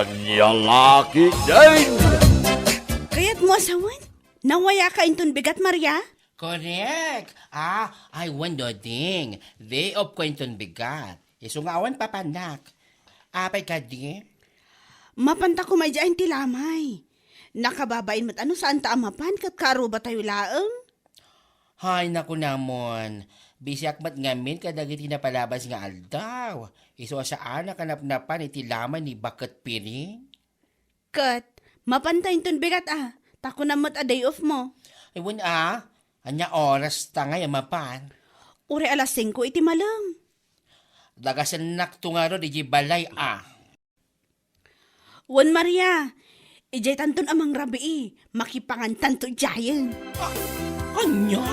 Anya laki din! Kaya't mo asawan? Nawaya ka intun bigat, Maria? Correct. I won doding. Day of kwentong bigat. Isungawan papanak. Apay ka di? Mapanta ko may dyan tilamay. Nakababain mo't ano saan ta amapan kat karo ba tayo laeng? Hay naku namon. Bisyak mat ngamin kadagiti na palabas nga aldaw. Iso sa anak kanap-napan iti laman ni Bakat Piring. Kat, mapanta intun bigat Tako na mo't a day off mo. Iwan anya oras ta nga yamapan. Ure alas 5 iti malam. Dagasan naktungaro di balay Wan Maria, ijay tanton amang rabi makipangan tanto jayan. Anya?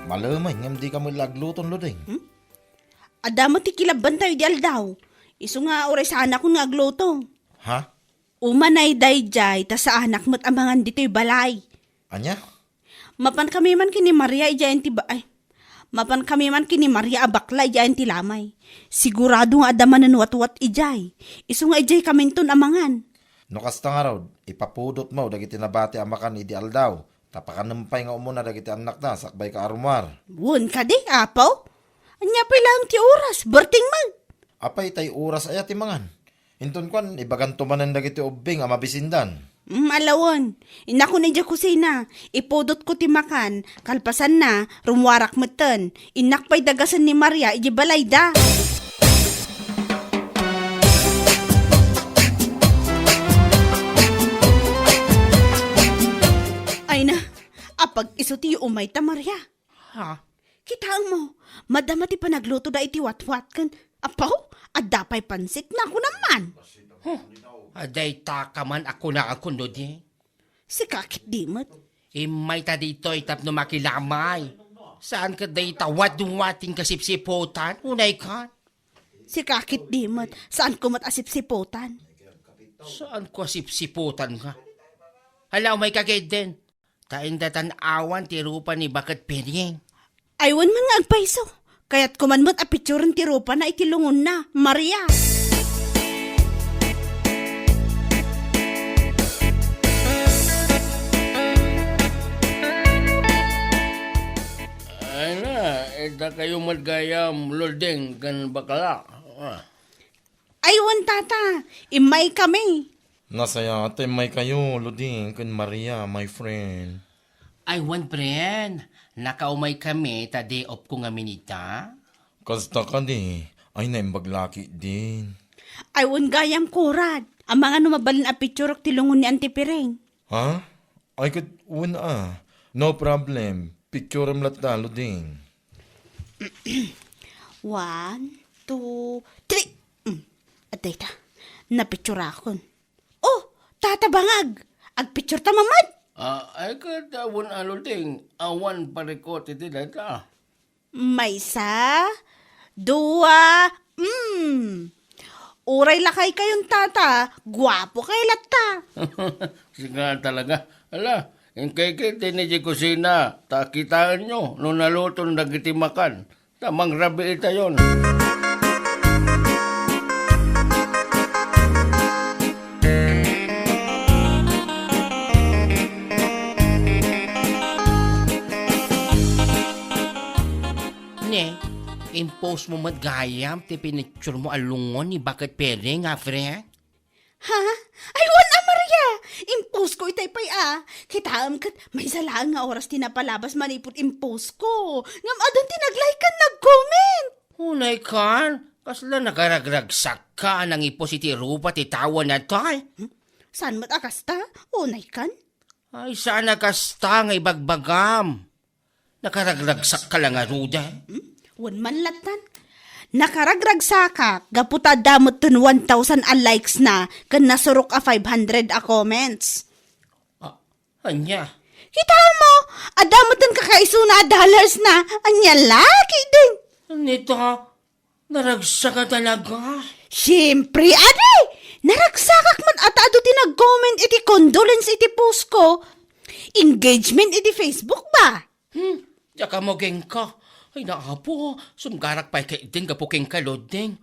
Malamay, ngam di ka mo lagluton lo ding. Adamo ti kilaban tayo di aldaw. Iso nga oray sa anak ko nga agloto. Ha? Umanay dayjay ta sa anak mo't amangan dito'y balay. Anya? Mapan kami man kini Maria ijayan ti Mapan kami man kini Maria abakla ijayan ti lamay. Sigurado nga adaman na wat ijay. Iso nga ijay kaminton amangan. No kasta nga raw, ipapudot mo dagiti nabati amakan idi aldaw. Tapakanumpay nga umuna dagiti anak na sakbay ka arumar. Wun ka di, apaw? Anya pa lang ti oras, berting man. Apay tay oras ayat timangan. Hinton kwan, ibaganto manan dagiti ubing ama bisindan. Alawon, inako na dya kusina, ipodot ko ti makan, kalpasan na, rumwarak meten, inak pa'y dagasan ni Maria, iji balay da. Ay na, apag iso ti umay ta Maria. Ha? Kitaan mo, madama ti panagluto da iti watwat kan, apaw, adapay pansit na ako naman. Aday taka man ako na akundo di. Si kakit dimot. Imay ta dito itap no makilamay. Saan ka day tawad-wating kasipsipotan? Unay ka? Si kakit dimot, saan ko asip-sipotan? Saan ko sipsipotan ka? Hala, may kagay din. Taindatan awan ti rupa ni Bakat Piring. Aywan man nga agpaiso. Kaya't kumanmot a picturean ti rupa na itilungon na, Maria. Ay na, eda kayo magayam loldeng kan bakala. Aywan tata, imay kami. Nasaya ate may kayo, Luding, kun Maria, my friend. Ay, one friend. Nakaumay kami ta day off ko nga minita. Kasta ka di, ay naimbaglaki din. Aywan gayam kurad. Ang mga numabalin a picture tilungon ni Auntie Pireng. Ha? Ay kat una No problem. Picture am lata, Luding. 1, 2, 3. At data, napicture akon. Oh, tata bangag. Agpicture ta mamad. Ay ka tawon loldeng, awan parikot iti data. Maysa, 2, Uray lakay kayong tata, guwapo kay lata. Siga talaga. Ala, yung kay tinidya kusina, takitaan nyo, nung nalutong nagitimakan. Tamang rabi ita yon. Impose mo madgayam, ti pinicture mo alungon ni Bakat Piring, friend? Ha? Aywan Maria! Impose ko itay pay Kitaam kat may salaan nga oras tinapalabas manipot impose ko. Ngam adon tinaglaykan nag-comment. Unay kan, kasla nakaragragsak ka nang ipositi rupa ti tawa na tay. Saan mat akasta? Unay kan? Ay, sana kasta nga ibagbagam. Nakaragragsak ka lang nga ruda. Wan man latan. Nakaragragsaka, gaputa damot tun 1,000 a likes na, kan nasurok a 500 a comments. Anya? Kita mo, adamot tun kakaiso na dollars na, anya laki din. Nito, naragsak ka talaga. Siyempre, ade! Naragsakak man at ado tinag-comment iti condolence iti post ko. Engagement iti Facebook ba? Tsaka mo geng ka. Ay naapo, sumgarak pa kay din kapukeng kalodeng.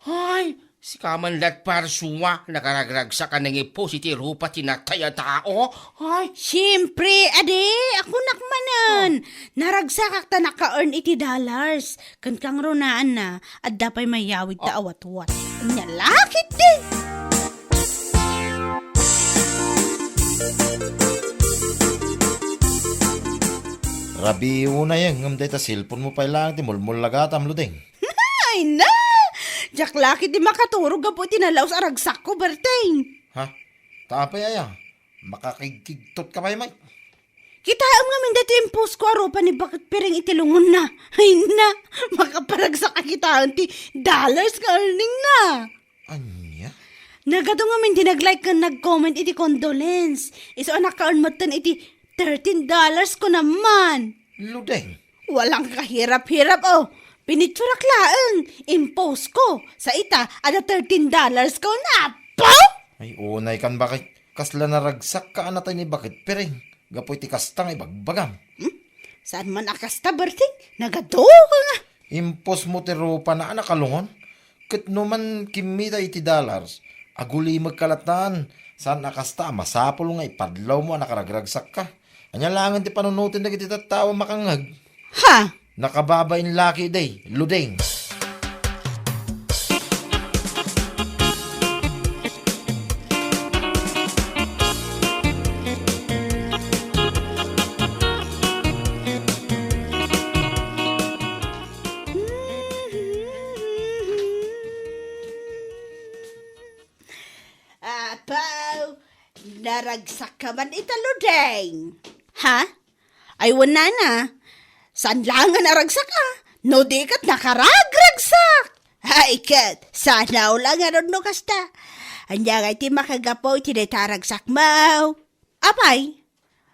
Ay, si kaman lat parsuwa, nakaragrag sa kanang ipo si Tirupa tinataya tao. Ay, Siyempre, ade, ako nakmanan. Naragsak ta naka-earn $80. Kan kang runaan na, at dapay mayawid ta awat-wat. Nyalakit din. Rabi una yan, ngam day ta cellphone mo pa lang, ti mulmul lagatam ludeng. Ay na! Jaklaki di makaturog po tinalaw sa ragsak ko, Berteng. Ha? Tapay aya, makakigkigtot ka pa may. Kita am nga min dati yung post ko arupa ni bakit piring itilungon na. Ay na, makaparagsak ka kita ti dollars ka earning na. Anya? Nagado nga min dinag-like ka nag-comment iti condolence. Iso anak ka earn mo iti $13 ko naman. Ludeng. Walang kahirap-hirap oh. Pinitsurak laang. Impose ko. Sa ita, ada $13 ko na. Po! Ay unay kan bakit kasla naragsak ka anatay ni bakit piring. Gapoy ti kastang ibagbagam. Saan man akasta, Berting? Nagado ka nga. Impos mo ti rupa na anakalungon. Kat naman kimita iti dollars. Aguli magkalatan. Saan nakasta, masapol nga ipadlaw mo nakaragragsak ka. Anya langan ti panunutin na kiti tawa makangag. Ha? Nakababain laki day, ludeng. Apaw, naragsak ka man italudeng. Ha? Ay wala na. Saan lang nga naragsak ka? No di kat nakaragragsak. Ay kat, sana lang nga ron no kasta. Anya nga iti makagapo iti netaragsak mo. Apay,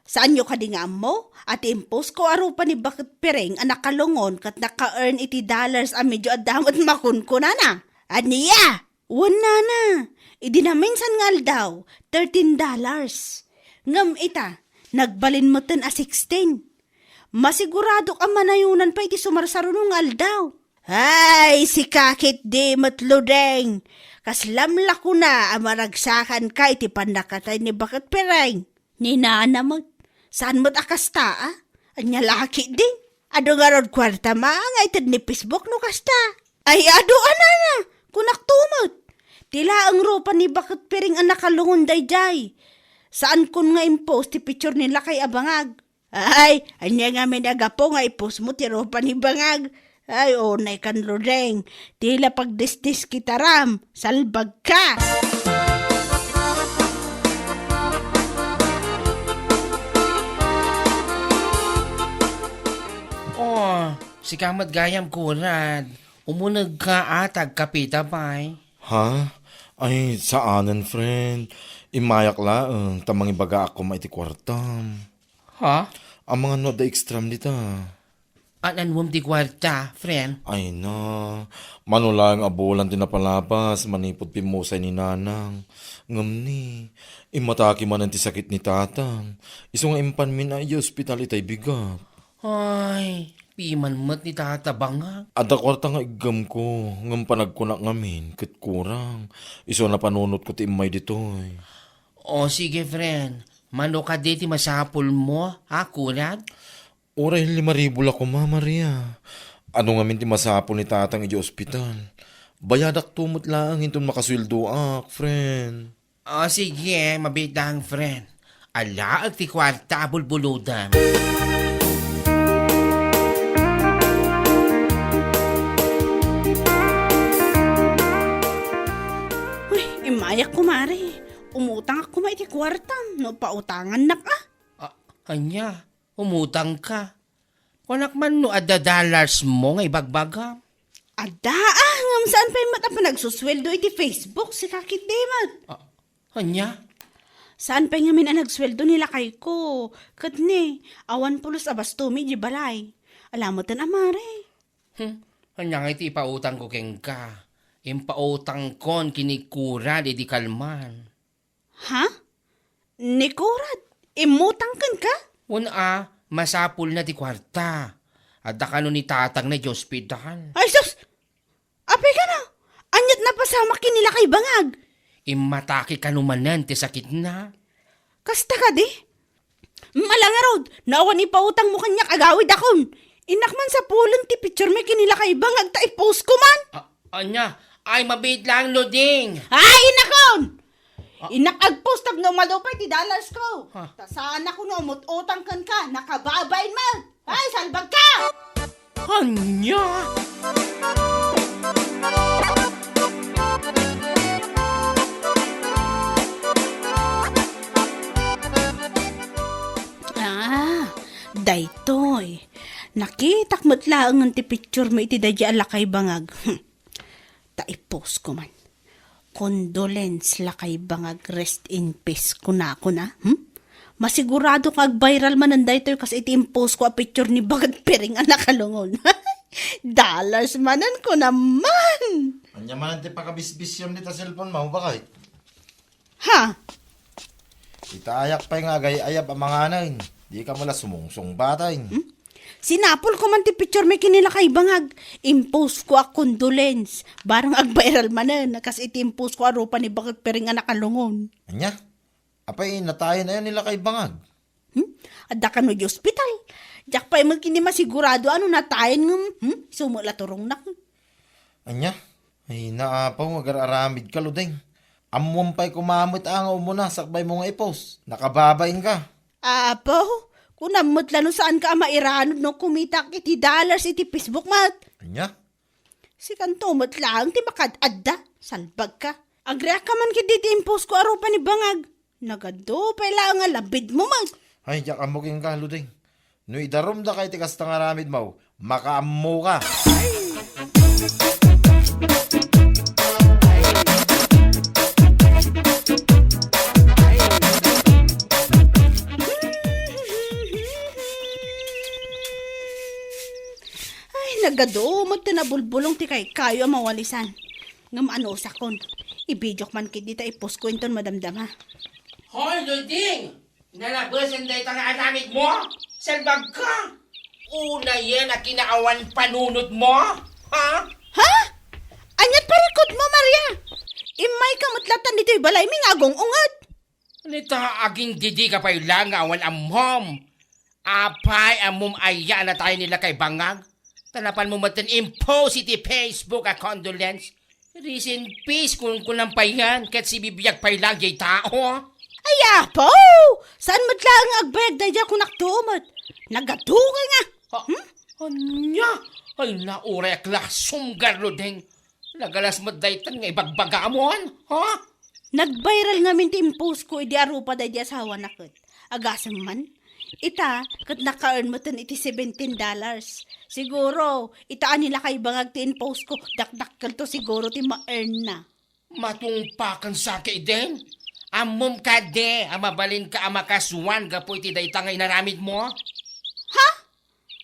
saan nyo kadingam mo? At impos ko arupa ni bakit pereng anak kalungon kat naka-earn iti dollars a medyo adamot makunkuna na. Aniya, wala na. Idi na minsan ngal daw, $13. Ngam ita, nagbalin mo ten a 16. Masigurado ka manayunan pa iti sumarsarunong aldaw. Ay, si kakit di matludeng. Kaslamla ko na amaragsakan ka iti pandakatay ni bakit pereng. Ni nana mo, saan mo't akasta ah? Anya laki din. Ado nga rod kwarta nga itad ni Facebook no kasta. Ay ado anana, kunak tumot. Tila ang rupa ni bakit piring ang nakalungon day. Saan kun nga impost ti picture nila kay abangag? Ay, anya nga may nagapo nga ipost mo ti rupa ni bangag. Ay, onay kan lodeng. Tila pagdisdis kita ram, salbag ka. oh, si kamat gayam kurad. Umunag ka atag kapita pa'y. Ha? Ay, saanan friend? Imayak laang, tamang ibaga ako maiti kwartam. Ha? Ang mga no da extram dita. Anan mo di kwarta, friend? Ay na, manulang abulan tinapalabas, manipod pimusay ni nanang. Ngam ni, imataki man ang sakit ni tatang. Iso nga impan min ay hospital itay bigat. Ay, piman mo't ni tatabangag. Ada kwarta nga igam ko, ngam panagkunak ngamin, kit kurang. Iso na panunot ko ti imay ditoy. O sige, friend. Mano ka diti masapol mo, ha, kurad? Oray 5,000 ako ma, Maria. Ano nga min ti masapol ni tatang iji ospital? Bayadak tumot lang, hinton makasweldo ak, friend. O sige, mabitang friend. Ala, ag ti kwarta bulbuludan. Uy, imayak kumari. Umutang ako may iti kwartam. No pautangan na ka. Anya, umutang ka. Wanak man no ada dollars mo nga ibagbaga. Ada ngam saan pa yung mata pa nagsusweldo iti Facebook si kakit David. Anya? Saan pa nga min ang nagsweldo nila kay ko? Kat ni, awan pulos abastumi di balay. Alamotan amare. Anya nga iti ipautang ko keng ka. Impautang kon kinikura di kalman. Ha? Nikurad, imutang kan ka? Una masapul na ti kwarta. Adda ka no ni tatang na di ospital. Ay, sus! Apay ka na! Anyat na pasama kinila kay bangag. Imatake ka numanan ti sakit na. Kasta ka di? Malanga rod, naawan ipautang mo kanya kagawid akon. Inakman sa pulon ti picture may kinila kay bangag ta i-post ko man. Anya, ay mabait lang Loding. Ay, inakon! Inakag-post ag no malupay ti dollars ko. Tasaan ako no, umut-utang kan ka, nakababain man. Ay, salbag ka! Anya? Daytoy. Nakitak mo't laang ang ti picture mo iti dadya lakay bangag. Ta-post ko man. Condolence lakay bangag, rest in peace kuna. Masigurado kag viral man ang daytoy kasi iti post ko a picture ni Bagad Piring ang nakalungon. Dollars manan ko naman. Anya man ti pakabisbis yun dita cellphone mo, bakit? Ha? Itaayak pa nga gayayap ang mga anayin. Di ka mula sumungsong batay. Sinapol ko man ti picture may kinila kay bangag. Impose ko a condolence. Barang ag-viral manan. Kasi iti impose ko a rupa ni Bagad Piring ang nakalungon. Anya? Apay, natayan na yan nila kay bangag. Adda ka no di ospital. Diyak pa yung kini masigurado ano natayan ng sumula turong na. Anya? Ay, naapaw, mag-araramid ka, Ludeng. Amuan pa'y kumamot angaw mo na, sakbay mo nga i-post. Nakababain ka. Apo, kung namutla no saan ka mairanod no kumita iti dollars iti Facebook mat. Anya? Si kantomot lang ti makadadda. Salbag ka. Agreak ka man kiti ti impose ko arupa ni bangag. Nagado pa lang nga labid mo man. Ay, yak amuking ka, Ludeng. No idarom da kay tikas tang aramid mo, makaammo ka. Nagadumot na bulbulong ti kay kayo ang mawalisan. Ngam ano sakon. Ibidyo man kit dita ipost ko inton madamdama. Hoy, Loding! Nalabasan dahi tang aramid mo? Salbag ka! Una yan na kinaawan panunod mo? Ha? Ha? Anyat parikot mo, Maria! Imay kamutlatan dito balay ming agong ungad. Nita aging didi ka pa'y lang awan amhom. Apay amom aya na tayo nila kay bangag. Tanapan mo matan impose iti Facebook a condolence. Recent peace kung kunang pa yan, kat si bibiyag pa'y lang jay tao. Ay, apo! Saan mo't lang agbayag dadya kung naktumot? Nagatungay nga! Anya? Ay, nauray klasong garlodeng. Nagalas mo daytan nga ibagbagamon, ha? Nag-viral nga min ti impose ko, idi arupa dadya asawa na kat. Agasang man. Ita, kat naka-earn mo tan iti $17. Siguro, itaan nila kay bangag ti impose ko, dakdakkel to siguro ti ma-earn na. Matungpakan sa kay din. Amom ka de, amabalin ka amakaswan, gapo iti daytang nga inaramid mo. Ha?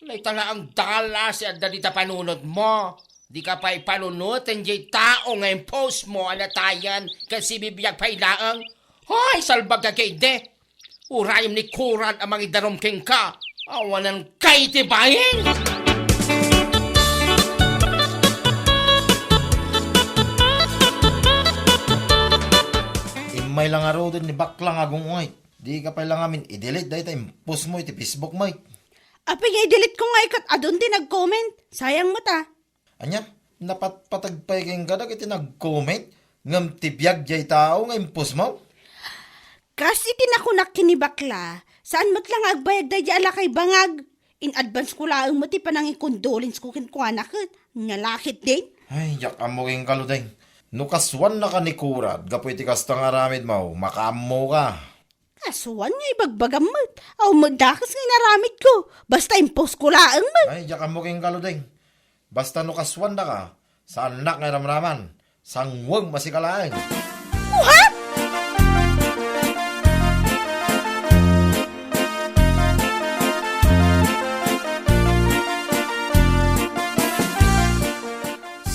Laytala ang dollars at dalita panunod mo. Di ka pa'y panunod, tanjay tao nga yung post mo, anatayan, kasi bibiyag pa'y laang. Hoy, salbag ka kay de. Urayom ni Kuran ang mga idarom king ka. Awanan kay tibayin. Imay lang aro din ni baklang agong ungay. Di ka pa lang amin i-delete dahil tayo post mo iti Facebook mo. Api nga i-delete ko nga ikat adun ti nag-comment. Sayang mo ta. Anya? Napatpatagpay kayong gadag iti nag-comment. Ngam tibiyag jay tao nga post mo. Kasi tinakunak kinibakla, saan mo't lang agbayag da ala kay bangag. In advance ko lang mo ti panangin condolence ko kinkuanakit. Ngalakit din. Ay, yak amuking kaludeng. Nukaswan na ka ni Kurad, gapoy ti kastang aramid mo, makaammo ka. Kasuan nga ibagbagam mo. Aw magdakas nga naramid ko. Basta impose ko lang mo. Ay, yak amuking kaludeng. Basta nukaswan na ka, sa anak nga ramraman, sangwag masikalain. What?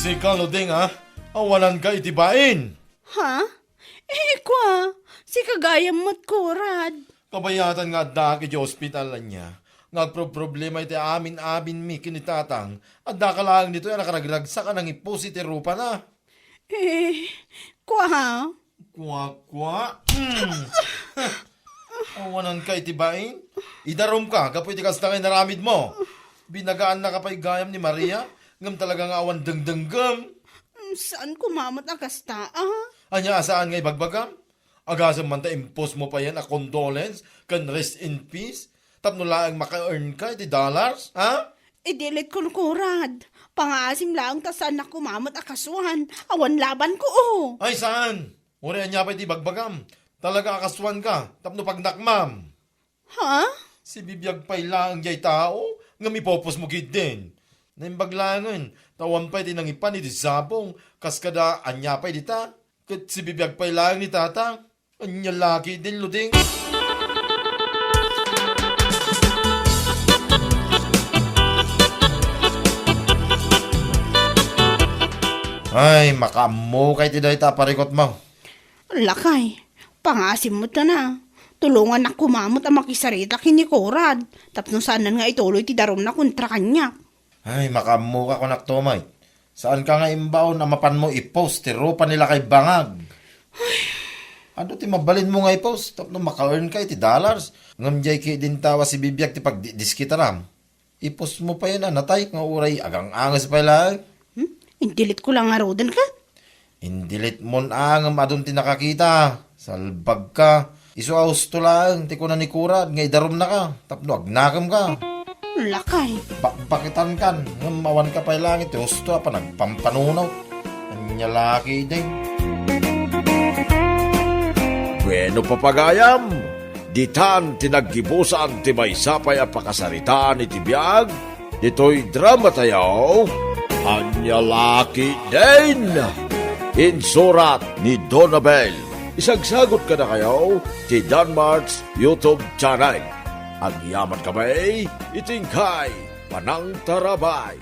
Si kaludeng ha, awalan ka itibain. Ha? Kwa, si kagayam mo't kurad. Kabayatan nga da ki hospital niya. Problema iti amin mi kinitatang. At dakalang nito yan nakaragragsa ka ng iposit rupa na. Kwa? Kwa. Awanan ka itibain. Idarom ka, kapo iti kastangay naramid mo. Binagaan na kapay gayam ni Maria. Ngam talagang awan dengdenggam. Saan kumamot ang kasta, Anya asaan ngay bagbagam? Agasam man ta impose mo pa yan a condolence kan rest in peace. Tapno laang maka-earn ka iti dollars, ha? Idilit ko kurad. Pangasim lang ta saan na kumamot ang kasuhan. Awan laban ko, Ay saan? Uri anya pa iti bagbagam. Talaga akaswan ka. Tapno pagnakmam. Ha? Si bibiyag pa'y lang jay tao. Ngam ipopos mo gid din. Naimbaglangan. Tawan pa'y tinangipan iti sabong. Kaskada anya pa'y dita. Kat si bibiyag pa'y lang ni tatang. Anya laki din luding. Ay, makamo kay ti dayta parikot mo. Lakay. Pangasim mo ta na. Tulungan na kumamot ang makisarita kini Korad. Tapno saanan nga ituloy ti darom na kontra kanya. Ay, makamo ka kunak tomay. Saan ka nga imbaon na mapan mo i-post ti ropa nila kay bangag? Ano ti mabalin mo nga i-post? Tapno maka-earn ka iti dollars. Ngam jay ki din tawa si bibiyag ti pagdiskitaram. I-post mo pa yan natay nga uray agang angas pa lang. Indilit ko lang nga rodan ka. Indilit mon ang adun ti nakakita. Salbag ka. Isu austo lang. Ti ko na ni Kurad. Ngay darom na ka. Tapno agnakam ka. Lakay. Bakbakitan kan. Ngamawan ka pa langit. Austo pa nagpampanunaw. Anya laki din. Bueno papagayam, ditan tinaggibusan ti may sapay a pakasaritaan iti biyag, dito'y drama tayo, anya laki din. Insurat ni Donabel. Isagsagot ka na kayo ti Danmarks YouTube channel. Ang yaman kamay, itingkay, panang tarabay.